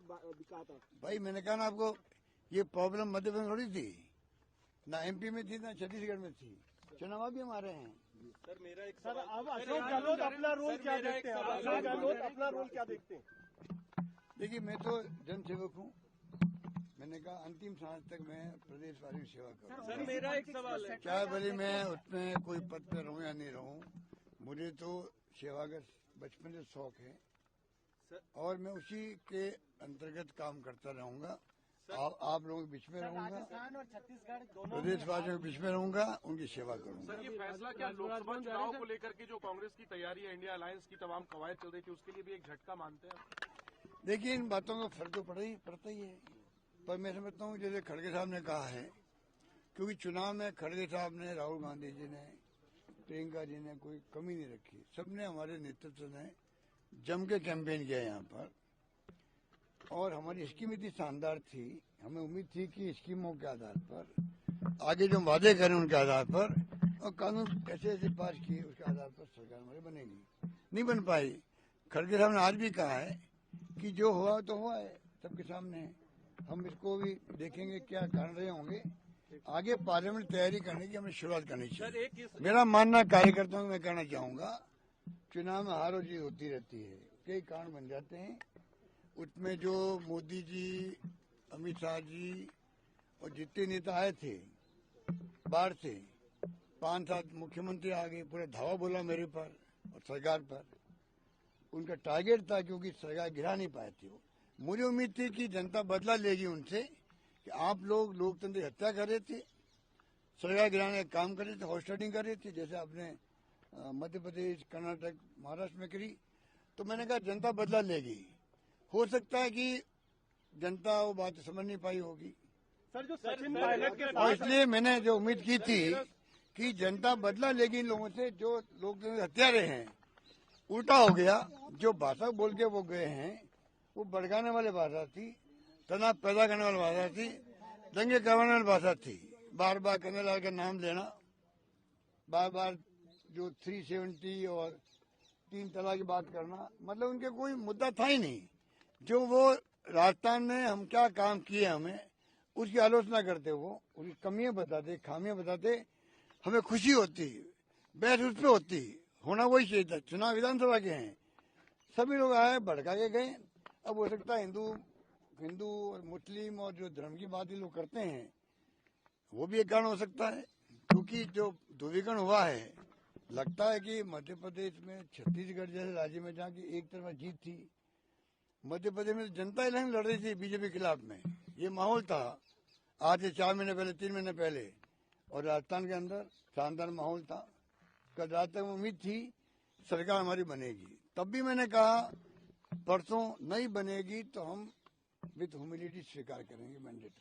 बार दिखा था। भाई मैंने कहा ना आपको, ये प्रॉब्लम मध्य प्रदेश में थोड़ी थी, ना एमपी में थी ना छत्तीसगढ़ में थी, चुनाव भी हमारे हैं। सर मेरा एक सर अब अशोक गहलोत अपना रोल क्या देखते हैं? अशोक गहलोत अपना रोल क्या देखते हैं? देखिए मैं तो जनसेवक हूँ, मैंने कहा अंतिम सांस तक मैं प्रदेश वालों की सेवा करूँ। सर मेरा एक सवाल है, चाहे भले मैं उसमें कोई पद पे रहूँ या नहीं रहूँ, मुझे तो सेवा का बचपन से शौक है और मैं उसी के अंतर्गत काम करता रहूंगा। आप लोगों के बीच में रहूंगा, राजस्थान और छत्तीसगढ़ दोनों प्रदेशवासियों के बीच में रहूंगा, उनकी सेवा करूंगा। सर ये फैसला क्या लोकसभा चुनाव को लेकर के जो कांग्रेस की तैयारी है, इंडिया अलायंस की तमाम कवायद चल रही थी, उसके लिए भी एक झटका मानते हैं? देखिए इन बातों का फर्क तो पड़ता ही है, पर मैं समझता हूँ जैसे खड़गे साहब ने कहा है, क्योंकि चुनाव में खड़गे साहब ने, राहुल गांधी जी ने, प्रियंका जी ने कोई कमी नहीं रखी, सबने हमारे नेतृत्व ने जम के कैंपेन किया यहाँ पर और हमारी स्कीम इतनी शानदार थी, हमें उम्मीद थी कि स्कीमों के आधार पर आगे जो वादे करें उनके आधार पर और कानून ऐसे ऐसे पास किए उसके आधार पर सरकार हमारी बनेगी, नहीं बन पाई। खड़गे साहब ने आज भी कहा है कि जो हुआ तो हुआ है, सबके सामने हम इसको भी देखेंगे क्या कारण रहे होंगे, आगे पार्लियामेंट तैयारी करने की हमें शुरुआत करनी चाहिए। मेरा मानना कार्यकर्ताओं को मैं कहना चाहूंगा, चुनाव में हार और जीत होती रहती है, कई कारण बन जाते हैं, उसमें जो मोदी जी, अमित शाह जी और जितने नेता आए थे बाहर से, 5-7 मुख्यमंत्री आ गए, पूरा धावा बोला मेरे पर और सरकार पर, उनका टारगेट था क्योंकि सरकार गिरा नहीं पाए थे वो। मुझे उम्मीद थी कि जनता बदला लेगी उनसे कि आप लोग लोकतंत्र की हत्या कर रहे थे, सरकार गिराने का काम कर रहे थे, हॉस्टिंग कर रहे थे, जैसे आपने मध्य प्रदेश, कर्नाटक, महाराष्ट्र में करी, तो मैंने कहा जनता बदला लेगी। हो सकता है कि जनता वो बात समझ नहीं पाई होगी सर जो सचिन पायलट के और इसलिए मैंने जो उम्मीद की थी कि जनता बदला लेगी इन लोगों से जो लोग हत्यारे हैं, उल्टा हो गया। जो भाषा बोल के वो गए हैं वो भड़काने वाली भाषा थी, तनाव पैदा करने वाली भाषा थी, दंगे करवाने वाली भाषा थी, बार बार कन्हैयालाल का नाम लेना, बार बार जो 370 और 3 तलाक की बात करना, मतलब उनके कोई मुद्दा था ही नहीं। जो वो राजस्थान में हम क्या काम किए हमें उसकी आलोचना करते, वो उनकी कमियां बताते, खामियां बताते, हमें खुशी होती, बहस उस पर होती, होना वही चाहिए था। चुनाव विधानसभा के हैं, सभी लोग आए भड़का के गए। अब हो सकता है हिंदू और मुस्लिम और जो धर्म की बात ये लोग करते हैं वो भी एक कारण हो सकता है, क्योंकि जो ध्रुवीकरण हुआ है, लगता है कि मध्य प्रदेश में, छत्तीसगढ़ जैसे राज्य में जहाँ की एक तरफ जीत थी, मध्य प्रदेश में जनता इलेक्शन लड़ रही थी बीजेपी के खिलाफ में, ये माहौल था आज से 4 महीने पहले, 3 महीने पहले, और राजस्थान के अंदर शानदार माहौल था। कल रात तक उम्मीद थी सरकार हमारी बनेगी, तब भी मैंने कहा परसों नहीं बनेगी तो हम विद ह्यूमिलिटी स्वीकार करेंगे मैंडेट।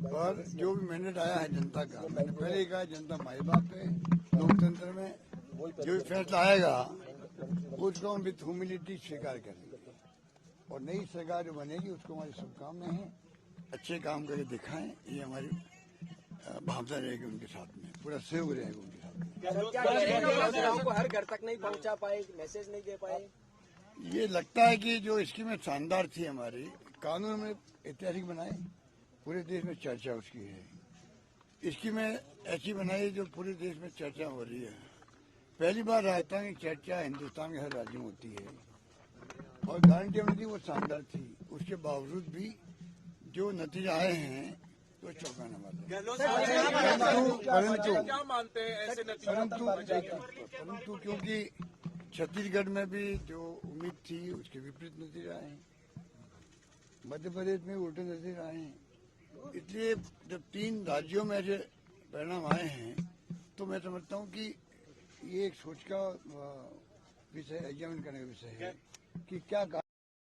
और जो भी मैंडेट आया है जनता का, मैंने पहले ही कहा जनता माई बाप है, लोकतंत्र में जो भी फैसला आएगा उसको हम विद ह्यूमिलिटी स्वीकार करेंगे और नई सरकार जो बनेगी उसको हमारी शुभकामनाएं हैं, अच्छे काम करके दिखाएं, ये हमारी भावना रहेगी उनके साथ में, पूरा सहयोग रहेगा उनके साथ में। आपको हर घर तक नहीं पहुंचा पाए, मैसेज नहीं दे पाए? ये लगता है कि जो स्कीमें शानदार थी हमारी, कानून में ऐतिहासिक बनाए, पूरे देश में चर्चा उसकी है, स्कीमें ऐसी बनाई जो पूरे देश में चर्चा हो रही है। पहली बार राजस्थान की चर्चा हिंदुस्तान के हर राज्य में होती है और गारंटी हमने दी वो शानदार थी, उसके बावजूद भी जो नतीजे आए हैं तो चौंकाने वाले। परंतु क्योंकि छत्तीसगढ़ में भी जो उम्मीद थी उसके विपरीत नतीजे आए हैं, मध्य प्रदेश में उल्टे नतीजे आए हैं, इसलिए जब 3 राज्यों में ऐसे परिणाम आए हैं तो मैं समझता हूँ कि ये एक सोच का विषय, एग्जामिन करने का विषय है कि क्या